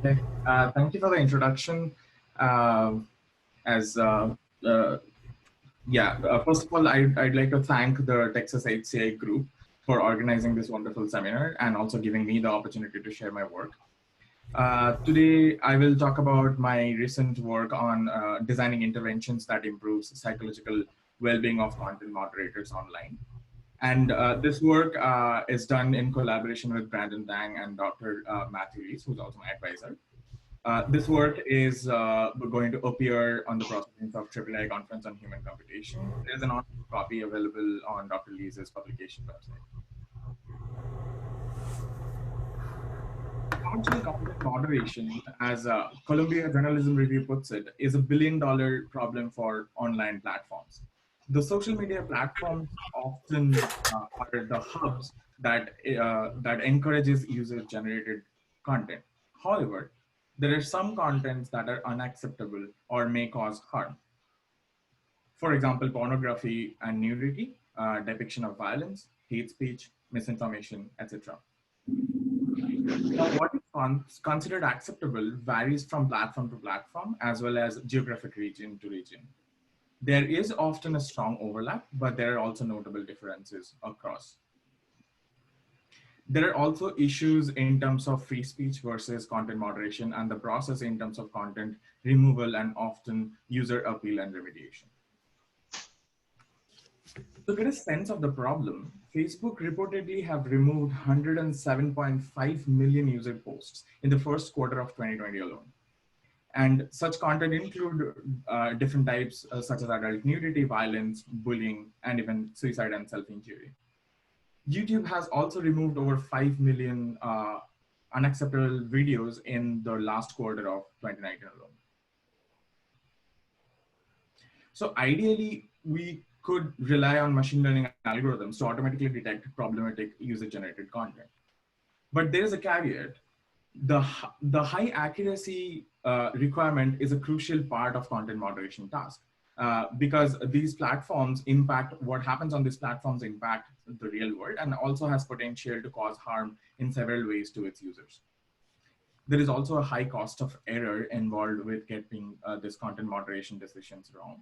Okay. Thank you for the introduction. Um as yeah, First of all, I'd like to thank the Texas HCI group for organizing this wonderful seminar and also giving me the opportunity to share my work. Today, I will talk about my recent work on designing interventions that improves psychological well-being of content moderators online. And this work is done in collaboration with Brandon Dang and Dr. Matthew Rees, who's also my advisor. This work is going to appear on the proceedings of AAA Conference on Human Computation. There's an online copy available on Dr. Lee's publication website. Functional content moderation, as Columbia Journalism Review puts it, is a $1 billion problem for online platforms. The social media platforms often are the hubs that encourages user-generated content. However, there are some contents that are unacceptable or may cause harm. For example, pornography and nudity, depiction of violence, hate speech, misinformation, etc. Now, what is considered acceptable varies from platform to platform as well as geographic region to region. There is often a strong overlap, but there are also notable differences across. There are also issues in terms of free speech versus content moderation and the process in terms of content removal and often user appeal and remediation. To get a sense of the problem, Facebook reportedly have removed 107.5 million user posts in the first quarter of 2020 alone. And such content include different types such as adult nudity, violence, bullying, and even suicide and self-injury. YouTube has also removed over 5 million unacceptable videos in the last quarter of 2019 alone. So ideally, we could rely on machine learning algorithms to automatically detect problematic user-generated content. But there is a caveat. The high accuracy requirement is a crucial part of content moderation task because these platforms impact what happens on these platforms impact the real world and also has potential to cause harm in several ways to its users. There is also a high cost of error involved with getting this content moderation decisions wrong.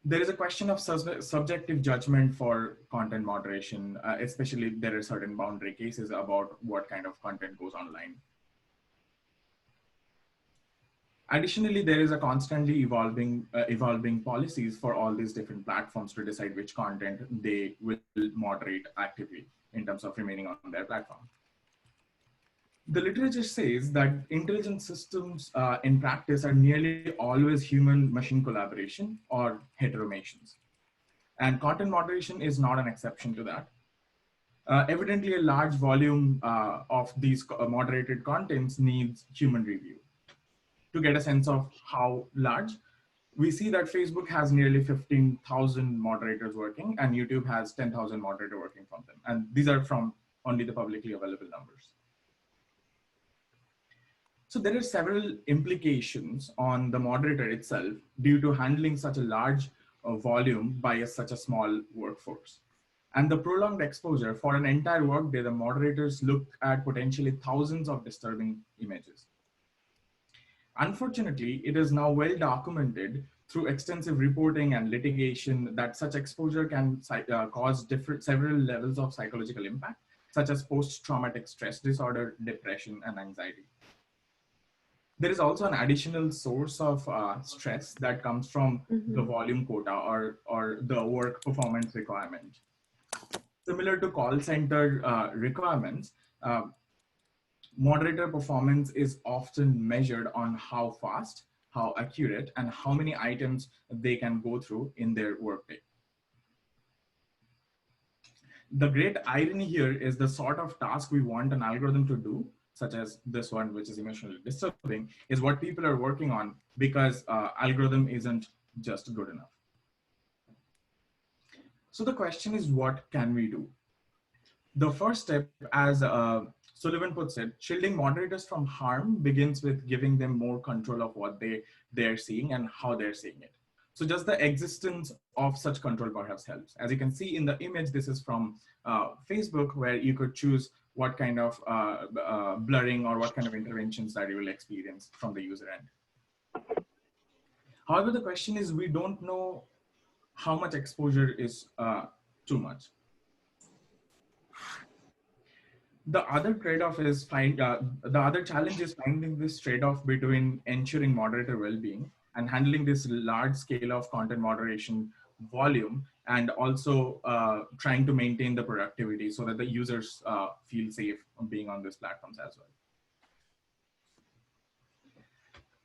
There is a question of subjective judgment for content moderation, especially if there are certain boundary cases about what kind of content goes online. Additionally, there is a constantly evolving policies for all these different platforms to decide which content they will moderate actively in terms of remaining on their platform. The literature says that intelligent systems in practice are nearly always human-machine collaboration or heteromations. And content moderation is not an exception to that. Evidently, a large volume of these moderated contents needs human review. To get a sense of how large, we see that Facebook has nearly 15,000 moderators working and YouTube has 10,000 moderators working from them. And these are from only the publicly available numbers. So there are several implications on the moderator itself due to handling such a large volume by such a small workforce. And the prolonged exposure for an entire workday, the moderators look at potentially thousands of disturbing images. Unfortunately, it is now well documented through extensive reporting and litigation that such exposure can cause several levels of psychological impact, such as post-traumatic stress disorder, depression, and anxiety. There is also an additional source of stress that comes from the volume quota or the work performance requirement. Similar to call center requirements, moderator performance is often measured on how fast, how accurate, and how many items they can go through in their workday. The great irony here is the sort of task we want an algorithm to do, such as this one, which is emotionally disturbing, is what people are working on because algorithm isn't just good enough. So the question is, what can we do? The first step, as Sullivan puts it, shielding moderators from harm begins with giving them more control of what they're seeing and how they're seeing it. So just the existence of such control perhaps helps. As you can see in the image, this is from Facebook, where you could choose what kind of blurring or what kind of interventions that you will experience from the user end. However, the question is, we don't know how much exposure is too much. The other trade-off is the other challenge is finding this trade-off between ensuring moderator well-being and handling this large scale of content moderation volume, and also trying to maintain the productivity so that the users feel safe on being on these platforms as well.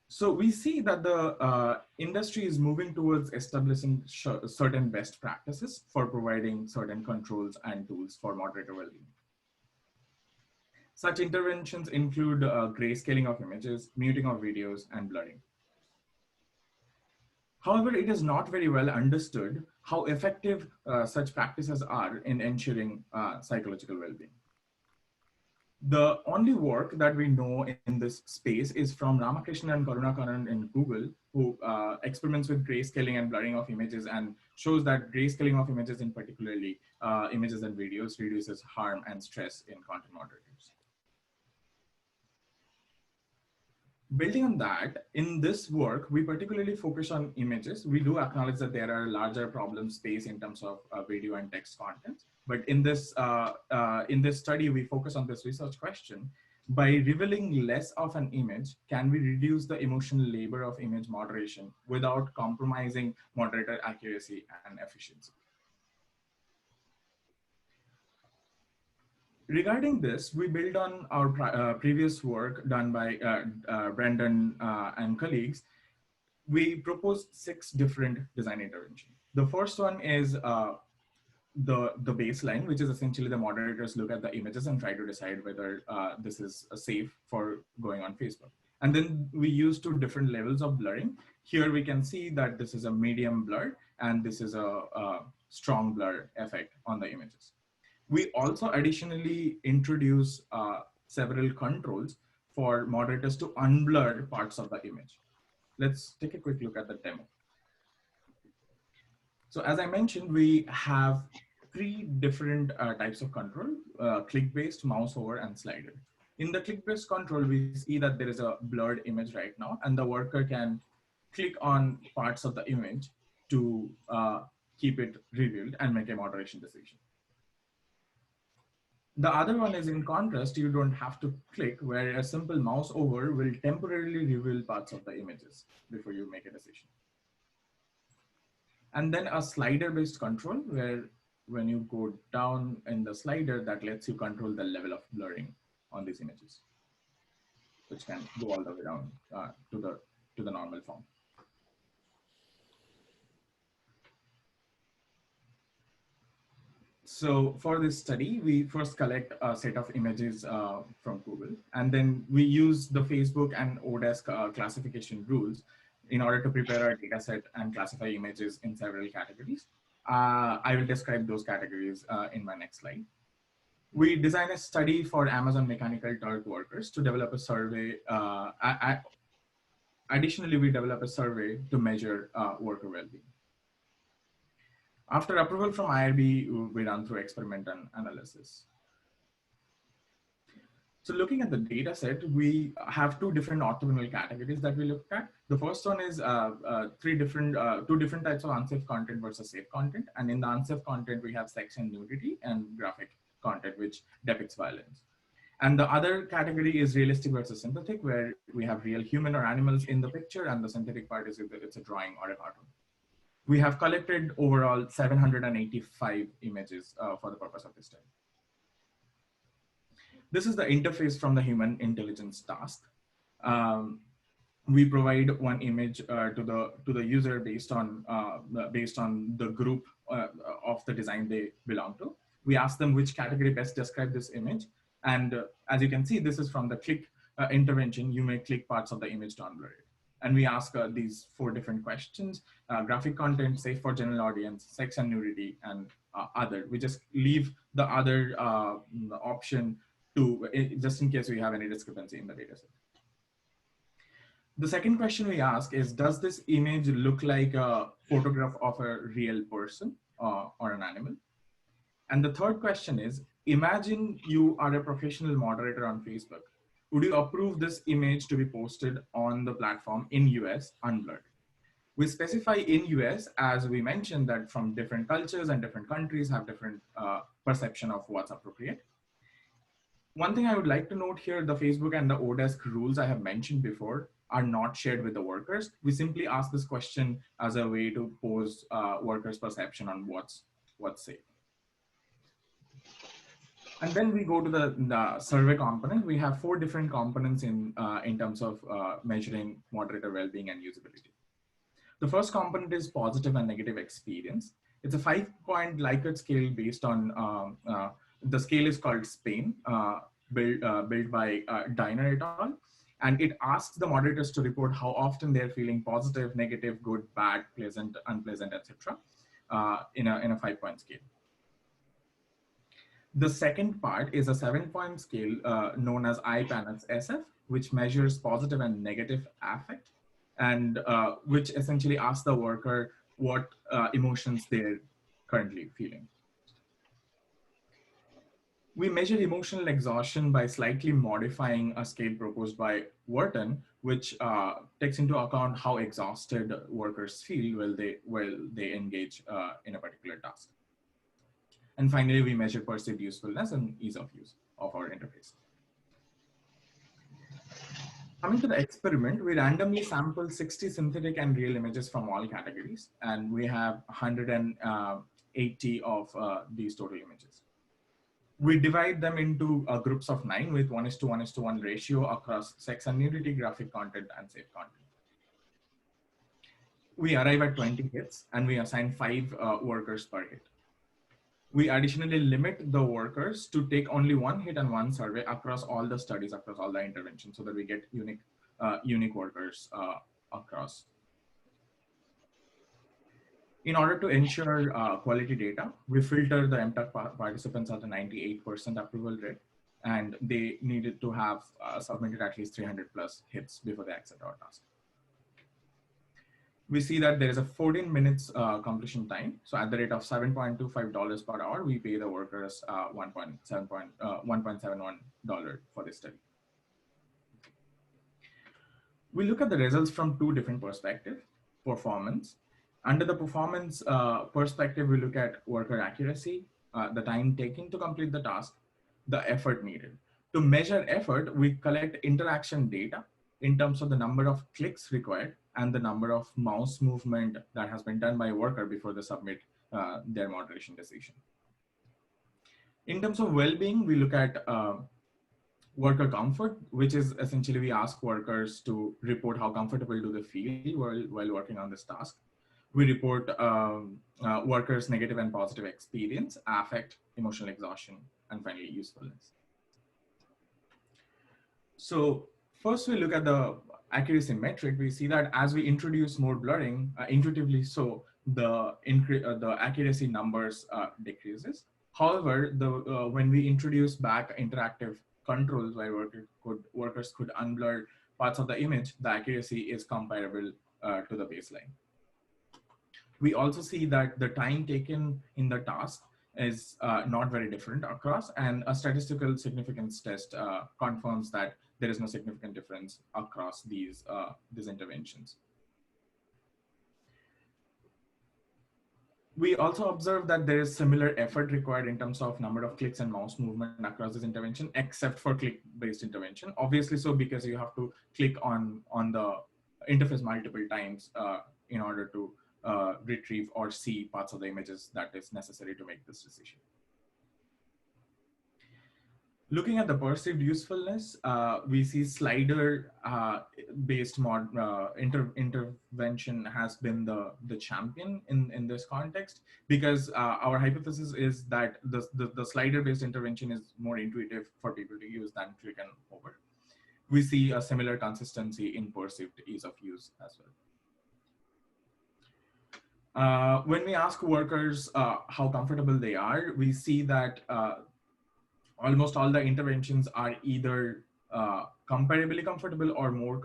So we see that the industry is moving towards establishing certain best practices for providing certain controls and tools for moderator well-being. Such interventions include grayscaling of images, muting of videos, and blurring. However, it is not very well understood how effective such practices are in ensuring psychological well-being. The only work that we know in this space is from Ramakrishnan and Karunakaran in Google, who experiments with grayscaling and blurring of images and shows that grayscaling of images, in particularly images and videos, reduces harm and stress in content moderators. Building on that, in this work, we particularly focus on images. We do acknowledge that there are larger problem space in terms of video and text content. But in this study, we focus on this research question: by revealing less of an image, can we reduce the emotional labor of image moderation without compromising moderator accuracy and efficiency? Regarding this, we build on our previous work done by Brendan and colleagues. We proposed 6 different design interventions. The first one is the baseline, which is essentially the moderators look at the images and try to decide whether this is safe for going on Facebook. And then we use 2 different levels of blurring. Here we can see that this is a medium blur, and this is a strong blur effect on the images. We also additionally introduce several controls for moderators to unblur parts of the image. Let's take a quick look at the demo. So as I mentioned, we have 3 different types of control: click-based, mouse over, and slider. In the click-based control, we see that there is a blurred image right now, and the worker can click on parts of the image to keep it revealed and make a moderation decision. The other one is, in contrast, you don't have to click, where a simple mouse over will temporarily reveal parts of the images before you make a decision. And then a slider-based control, where when you go down in the slider, that lets you control the level of blurring on these images, which can go all the way down to the normal form. So for this study, we first collect a set of images from Google, and then we use the Facebook and Odesk classification rules in order to prepare our data set and classify images in several categories. I will describe those categories in my next slide. We designed a study for Amazon Mechanical Turk workers to develop a survey. Additionally, we developed a survey to measure worker well-being. After approval from IRB, we run through experiment and analysis. So looking at the data set, we have 2 different orthogonal categories that we looked at. The first one is 2 different types of unsafe content versus safe content. And in the unsafe content, we have sex and nudity and graphic content, which depicts violence. And the other category is realistic versus synthetic, where we have real human or animals in the picture, and the synthetic part is either it's a drawing or a cartoon. We have collected overall 785 images for the purpose of this study. This is the interface from the human intelligence task. We provide one image to the user based on the group of the design they belong to. We ask them which category best describe this image, and as you can see, this is from the click intervention. You may click parts of the image to unblur it. And we ask these 4 different questions: graphic content, safe for general audience, sex and nudity, and other. We just leave the other option to just in case we have any discrepancy in the data set. The second question we ask is, does this image look like a photograph of a real person or an animal? And the third question is, Imagine you are a professional moderator on Facebook. Would you approve this image to be posted on the platform in US unblurred? We specify in US, as we mentioned, that from different cultures and different countries have different perception of what's appropriate. One thing I would like to note here, the Facebook and the Odesk rules I have mentioned before are not shared with the workers. We simply ask this question as a way to pose workers' perception on what's safe. And then we go to the survey component. We have 4 different components in terms of measuring moderator well-being and usability. The first component is positive and negative experience. It's a 5-point Likert scale based on, the scale is called Spain, built by Diner et al. And it asks the moderators to report how often they're feeling positive, negative, good, bad, pleasant, unpleasant, etc. In a 5-point scale. The second part is a 7-point scale known as IPANS SF, which measures positive and negative affect, and which essentially asks the worker what emotions they're currently feeling. We measure emotional exhaustion by slightly modifying a scale proposed by Wharton, which takes into account how exhausted workers feel while they engage in a particular task. And finally, we measure perceived usefulness and ease of use of our interface. Coming to the experiment, we randomly sample 60 synthetic and real images from all categories, and we have 180 of these total images. We divide them into groups of 9 with 1:1:1 ratio across sex and nudity, graphic content, and safe content. We arrive at 20 hits, and we assign 5 workers per hit. We additionally limit the workers to take only 1 hit and 1 survey across all the studies, across all the interventions, so that we get unique workers across. In order to ensure quality data, we filter the MTech participants at a 98% approval rate, and they needed to have submitted at least 300 plus hits before they accept our task. We see that there is a 14 minutes completion time. So at the rate of $7.25 per hour, we pay the workers $1.71 for this study. We look at the results from 2 different perspectives: performance. Under the performance perspective, we look at worker accuracy, the time taken to complete the task, the effort needed. To measure effort, we collect interaction data in terms of the number of clicks required and the number of mouse movement that has been done by a worker before they submit their moderation decision. In terms of well-being, we look at worker comfort, which is essentially we ask workers to report how comfortable do they feel while working on this task. We report workers' negative and positive experience, affect, emotional exhaustion, and finally usefulness. So first we look at the accuracy metric. We see that as we introduce more blurring, intuitively so, the accuracy numbers decreases. However, when we introduce back interactive controls where workers could unblur parts of the image, the accuracy is comparable to the baseline. We also see that the time taken in the task is not very different across, and a statistical significance test confirms that there is no significant difference across these interventions. We also observe that there is similar effort required in terms of number of clicks and mouse movement across this intervention, except for click-based intervention. Obviously so, because you have to click on the interface multiple times in order to retrieve or see parts of the images that is necessary to make this decision. Looking at the perceived usefulness, we see slider-based intervention has been the champion in this context, because our hypothesis is that the slider-based intervention is more intuitive for people to use than click and hover. We see a similar consistency in perceived ease of use as well. When we ask workers how comfortable they are, we see that almost all the interventions are either comparably comfortable or more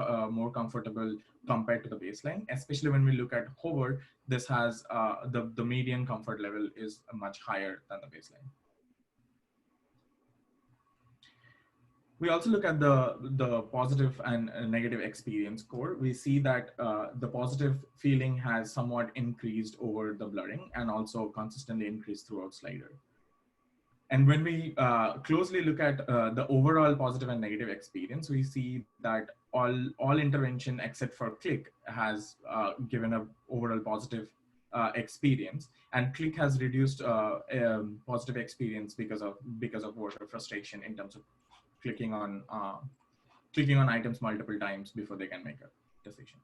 comfortable compared to the baseline. Especially when we look at hover, this has the median comfort level is much higher than the baseline. We also look at the positive and negative experience score. We see that the positive feeling has somewhat increased over the blurring and also consistently increased throughout slider. And when we closely look at the overall positive and negative experience, we see that all intervention except for click has given a overall positive experience, and click has reduced positive experience because of worker frustration in terms of clicking on uh, clicking on items multiple times before they can make a decision.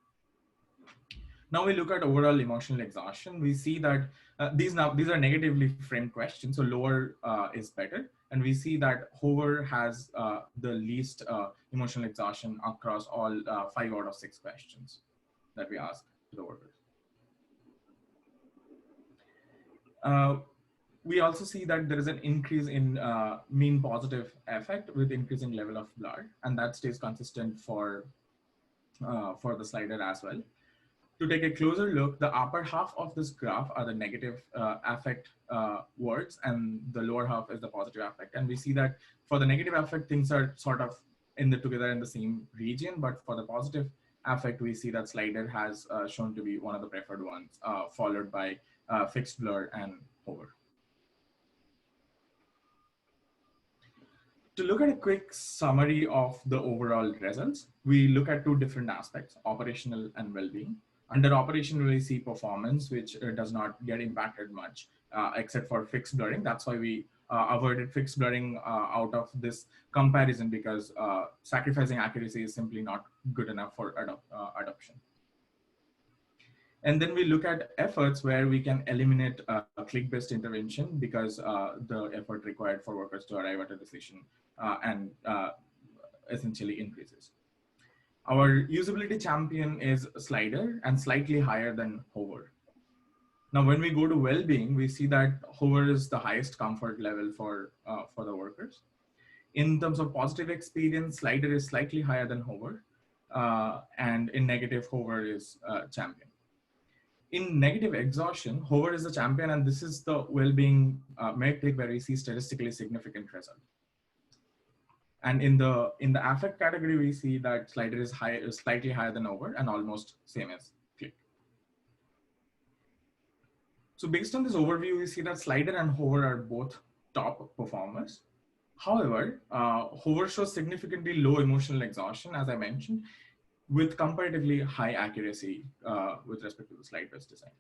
Now we look at overall emotional exhaustion. We see that these are negatively framed questions, so lower is better, and we see that hover has the least emotional exhaustion across all 5 out of 6 questions that we ask to the workers. Uh, we also see that there is an increase in mean positive effect with increasing level of blur, and that stays consistent for the slider as well. To take a closer look, the upper half of this graph are the negative affect words, and the lower half is the positive affect. And we see that for the negative affect, things are sort of together in the same region, but for the positive affect, we see that slider has shown to be one of the preferred ones, followed by fixed blur and hover. To look at a quick summary of the overall results, we look at two different aspects, operational and well-being. Under operational, we see performance, which does not get impacted much, except for fixed blurring. That's why we avoided fixed blurring out of this comparison, because sacrificing accuracy is simply not good enough for adoption. And then we look at efforts where we can eliminate click-based intervention, because the effort required for workers to arrive at a decision and essentially increases. Our usability champion is slider and slightly higher than hover. Now, when we go to well-being, we see that hover is the highest comfort level for the workers. In terms of positive experience, slider is slightly higher than hover, and in negative, hover is champion. In negative exhaustion, hover is the champion, and this is the well-being metric where we see statistically significant result. And in the affect category, we see that slider is slightly higher than hover and almost same as click. So based on this overview, we see that slider and hover are both top performers. However, hover shows significantly low emotional exhaustion, as I mentioned, with comparatively high accuracy with respect to the slide-based design.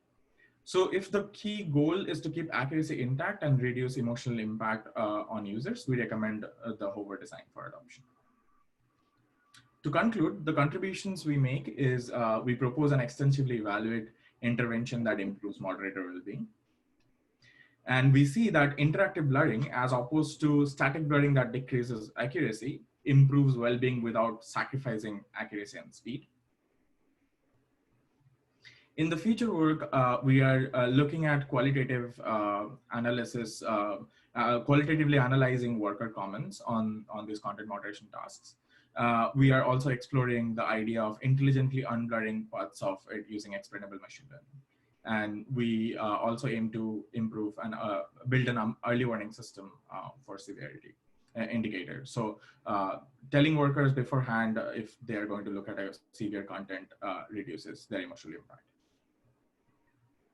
So if the key goal is to keep accuracy intact and reduce emotional impact on users, we recommend the hover design for adoption. To conclude, the contributions we make is we propose and extensively evaluate intervention that improves moderator well-being. And we see that interactive blurring, as opposed to static blurring that decreases accuracy, improves well-being without sacrificing accuracy and speed. In the future work, we are looking at qualitative analysis, qualitatively analyzing worker comments on these content moderation tasks. We are also exploring the idea of intelligently unblurring parts of it using explainable machine learning. And we also aim to improve and build an early warning system for severity indicator. So telling workers beforehand if they are going to look at a severe content reduces their emotional impact.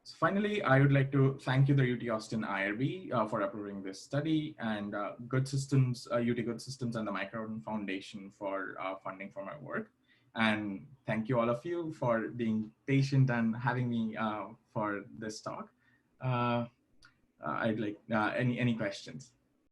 So finally, I would like to thank you, the UT Austin IRB, for approving this study, and Good Systems, UT Good Systems, and the Micron Foundation for funding for my work. And thank you all of you for being patient and having me for this talk. I'd like any questions.